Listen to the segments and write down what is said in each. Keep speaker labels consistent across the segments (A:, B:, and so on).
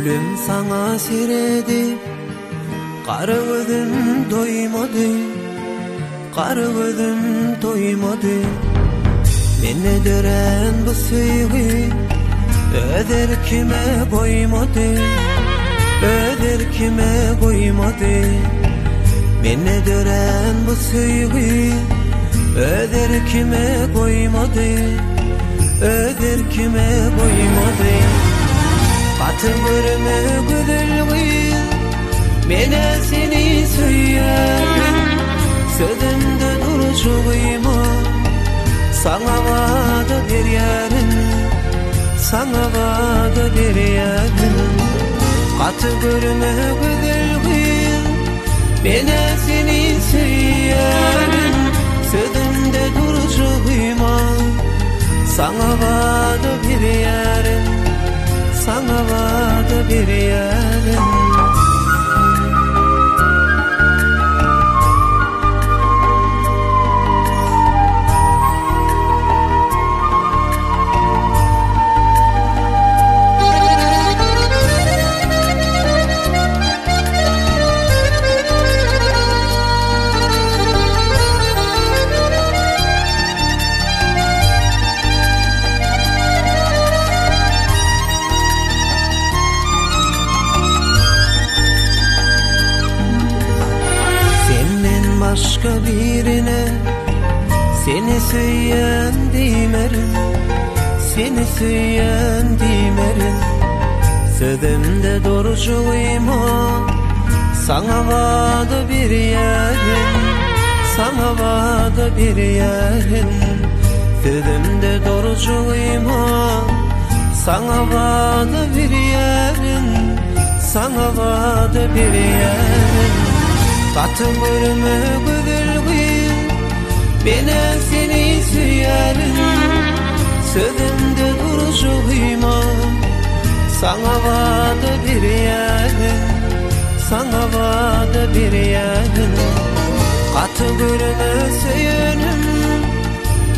A: Gülüm sana siredi, kara gözüm doymadı, kara gözüm doymadı. Meni dören bu sevgi öder kime koymadı, öder kime koymadı. Meni dören bu sevgi öder kime koymadı, öder kime koymadı. Katı görme güzelliği, mene seni söylerim, sözümde duruşuyma. Sana vaada bir yarın, sana vaada bir yarın. Katı görme güzelliği, mene seni söylerim, sözümde duruşuyma. Sana vaada bir yarın, sana vaada bir yarın. Başka birine seni söyleyen dimerim, seni söyleyen dimerim. Sözümde duruşuyma, sana vaada bir yarın, sana vaada bir yarın. Sözümde duruşuyma, sana vaada bir yarın, sana vaada bir yarın. Katı görme güzelliği, bana seni söylerim, sözümde duruşuyma. Sana vaada bir yarın, sana vaada bir yarın. Katı görme söylerim,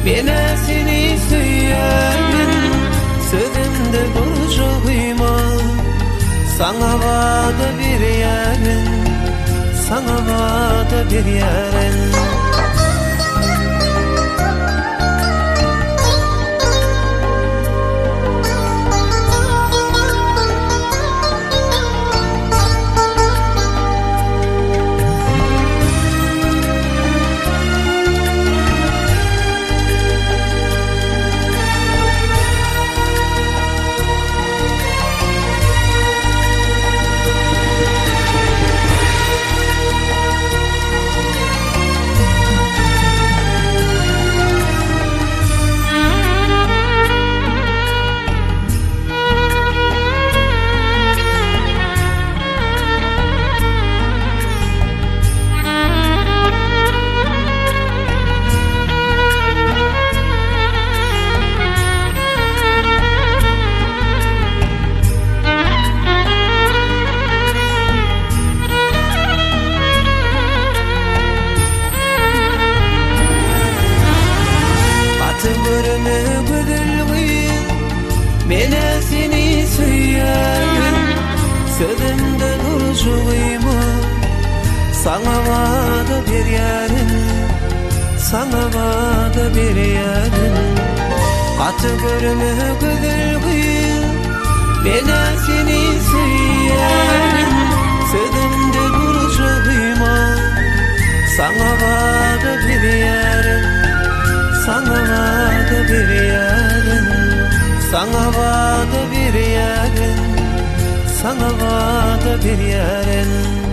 A: bana seni söylerim, sözümde duruşuyma. Sana vaada bir yarın, sana vaada bir yarın. Görme güzelliği, mene seni söylerim, sözümde duruşuyma. Sana vaada bir yarın, sana vaada bir yarın. Katı görme güzelliği, mene seni söylerim, sözümde duruşuyma. Sana vaada bir yarın, sana vaada bir yarın, sana vaada bir yarın, sana vaada bir yarın.